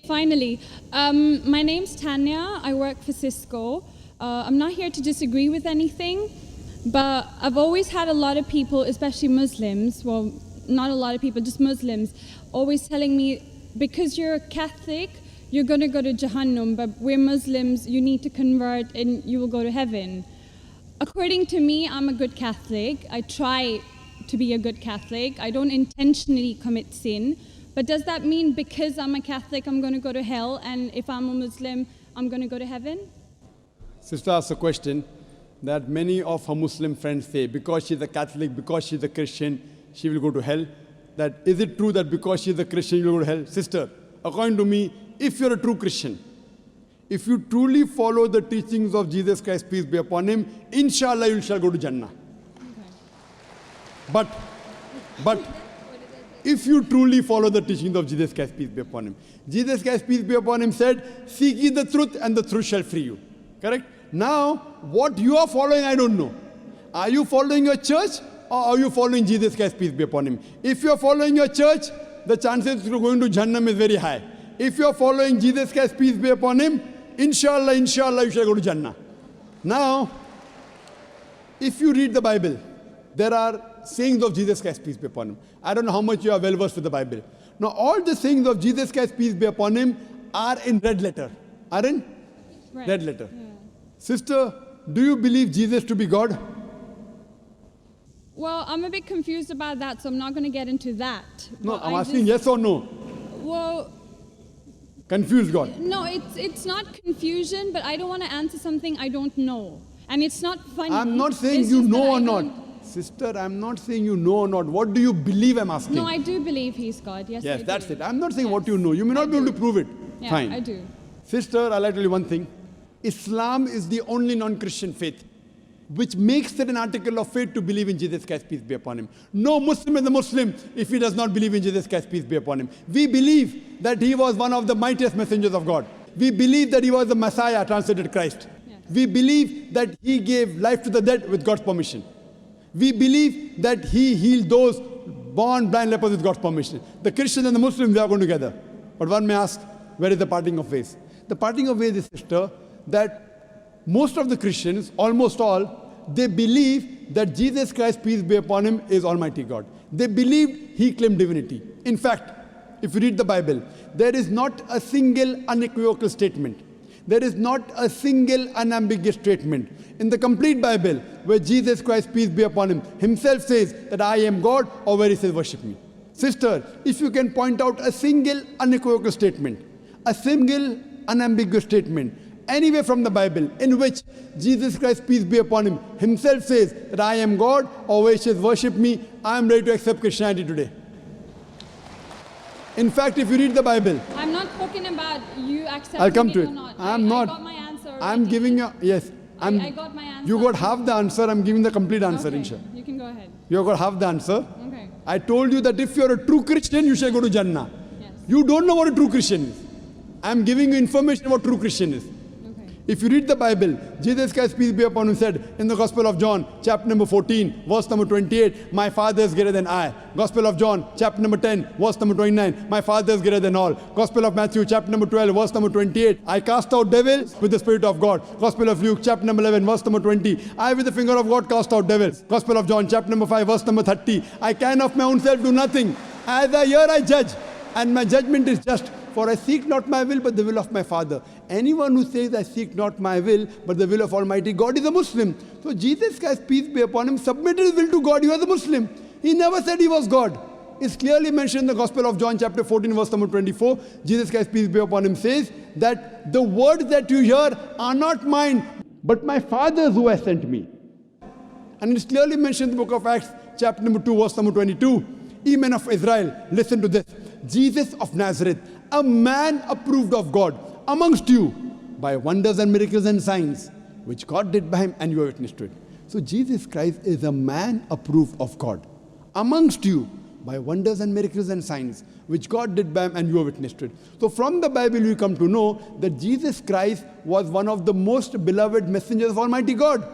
Finally, my name's Tanya. I work for Cisco. I'm not here to disagree with anything, but I've always had a lot of people, especially Muslims, well, not a lot of people, just Muslims, always telling me, because you're a Catholic, you're going to go to Jahannam, but we're Muslims, you need to convert and you will go to heaven. According to me, I'm a good Catholic. I try to be a good Catholic. I don't intentionally commit sin. But does that mean because I'm a Catholic, I'm going to go to hell, and if I'm a Muslim, I'm going to go to heaven? Sister asked a question that many of her Muslim friends say, because she's a Catholic, because she's a Christian, she will go to hell. That is it true that because she's a Christian, you will go to hell? Sister, according to me, if you're a true Christian, if you truly follow the teachings of Jesus Christ, peace be upon him, inshallah you shall go to Jannah. Okay. But if you truly follow the teachings of Jesus Christ, peace be upon him. Jesus Christ, peace be upon him, said, seek ye the truth and the truth shall free you. Correct? Now, what you are following, I don't know. Are you following your church or are you following Jesus Christ, peace be upon him? If you are following your church, the chances of going to Jannah is very high. If you are following Jesus Christ, peace be upon him, inshallah, you shall go to Jannah. Now, if you read the Bible, there are sayings of Jesus Christ, peace be upon him. I don't know how much you are well versed with the Bible. Now, all the sayings of Jesus Christ, peace be upon him, are in red letter. Are in red letter. Yeah. Sister, do you believe Jesus to be God? Well, I'm a bit confused about that, so I'm not going to get into that. No, I'm asking yes or no. Well, confused God. No, it's not confusion, but I don't want to answer something I don't know. And it's not funny. I'm not saying you know or not. Sister, I'm not saying you know or not. What do you believe, I'm asking? No, I do believe he's God. Yes, yes, I that's do. it. I'm not saying what you know. You may not be able to prove it. Yeah, fine. I do. Sister, I'll tell you one thing. Islam is the only non-Christian faith which makes it an article of faith to believe in Jesus Christ, peace be upon him. No Muslim is a Muslim if he does not believe in Jesus Christ, peace be upon him. We believe that he was one of the mightiest messengers of God. We believe that he was the Messiah, translated Christ. Yes. We believe that he gave life to the dead with God's permission. We believe that he healed those born blind lepers with God's permission. The Christians and the Muslims, they are going together. But one may ask, where is the parting of ways? The parting of ways is, sister, that most of the Christians, almost all, they believe that Jesus Christ, peace be upon him, is Almighty God. They believed he claimed divinity. In fact, if you read the Bible, there is not a single unequivocal statement. There is not a single unambiguous statement in the complete Bible where Jesus Christ, peace be upon him, himself says that I am God, or where he says worship me. Sister, if you can point out a single unequivocal statement, a single unambiguous statement, anywhere from the Bible in which Jesus Christ, peace be upon him, himself says that I am God, or where he says worship me, I am ready to accept Christianity today. In fact, if you read the Bible, I'm not talking about you accepting I'll come to it. Or not. I'm not. I got my answer already. I'm giving you, yes. I got my answer. You got half the answer, I'm giving the complete answer, okay. inshallah. You can go ahead. You got half the answer. Okay. I told you that if you're a true Christian, you shall go to Jannah. Yes. You don't know what a true Christian is. I'm giving you information about true Christian is. If you read the Bible, Jesus Christ, peace be upon him, said in the Gospel of John, chapter number 14, verse number 28, my Father is greater than I. Gospel of John, chapter number 10, verse number 29, my Father is greater than all. Gospel of Matthew, chapter number 12, verse number 28, I cast out devils with the Spirit of God. Gospel of Luke, chapter number 11, verse number 20, I with the finger of God cast out devils. Gospel of John, chapter number 5, verse number 30, I can of my own self do nothing. As I hear, I judge, and my judgment is just. For I seek not my will, but the will of my Father. Anyone who says, I seek not my will, but the will of Almighty God is a Muslim. So Jesus Christ, peace be upon him, submitted his will to God. He was a Muslim. He never said he was God. It's clearly mentioned in the Gospel of John, chapter 14, verse number 24. Jesus Christ, peace be upon him, says that the words that you hear are not mine, but my Father's who has sent me. And it's clearly mentioned in the book of Acts, chapter number 2, verse number 22. Ye men of Israel, listen to this. Jesus of Nazareth, a man approved of God amongst you by wonders and miracles and signs, which God did by him, and you are witness to it. So Jesus Christ is a man approved of God amongst you by wonders and miracles and signs, which God did by him, and you are witness to it. So from the Bible you come to know that Jesus Christ was one of the most beloved messengers of Almighty God.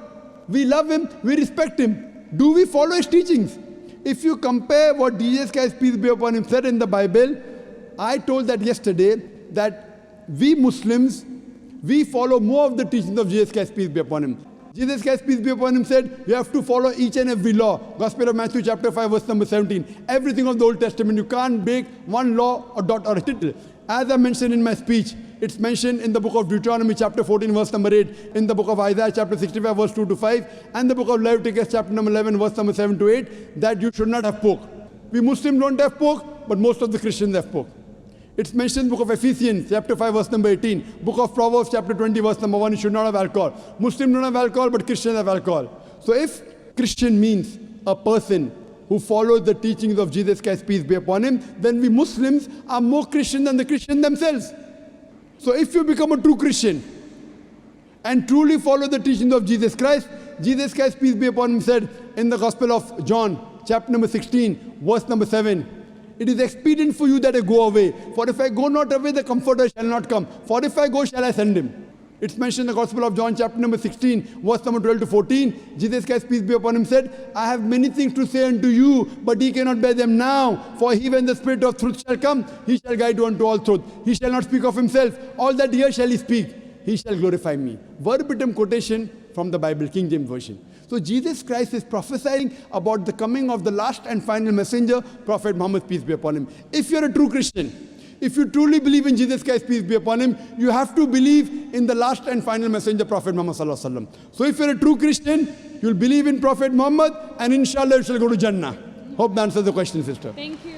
We love him, we respect him. Do we follow his teachings? If you compare what Jesus Christ, peace be upon him, said in the Bible, I told that yesterday, that we Muslims, we follow more of the teachings of Jesus Christ, peace be upon him. Jesus Christ, peace be upon him, said, you have to follow each and every law. Gospel of Matthew chapter 5, verse number 17. Everything of the Old Testament. You can't break one law, a dot or a tittle. As I mentioned in my speech, it's mentioned in the book of Deuteronomy chapter 14, verse number 8, in the book of Isaiah chapter 65, verse 2 to 5, and the book of Leviticus chapter number 11, verse number 7 to 8, that you should not have pork. We Muslims don't have pork, but most of the Christians have pork. It's mentioned in the book of Ephesians, chapter 5, verse number 18. Book of Proverbs, chapter 20, verse number 1, you should not have alcohol. Muslims don't have alcohol, but Christians have alcohol. So if Christian means a person who follows the teachings of Jesus Christ, peace be upon him, then we Muslims are more Christian than the Christians themselves. So if you become a true Christian and truly follow the teachings of Jesus Christ, peace be upon him, said in the Gospel of John, chapter number 16, verse number 7, it is expedient for you that I go away. For if I go not away, the Comforter shall not come. For if I go, shall I send him. It's mentioned in the Gospel of John, chapter number 16, verse number 12 to 14. Jesus Christ, peace be upon him, said, I have many things to say unto you, but ye cannot bear them now. For he, when the Spirit of truth shall come, he shall guide you unto all truth. He shall not speak of himself. All that here shall he speak. He shall glorify me. Verbatim quotation from the Bible, King James Version. So Jesus Christ is prophesying about the coming of the last and final messenger, Prophet Muhammad, peace be upon him. If you're a true Christian, if you truly believe in Jesus Christ, peace be upon him, you have to believe in the last and final messenger, Prophet Muhammad sallallahu alaihi wasallam. So if you're a true Christian, you'll believe in Prophet Muhammad, and inshallah you shall go to Jannah. Hope that answers the question, sister. Thank you.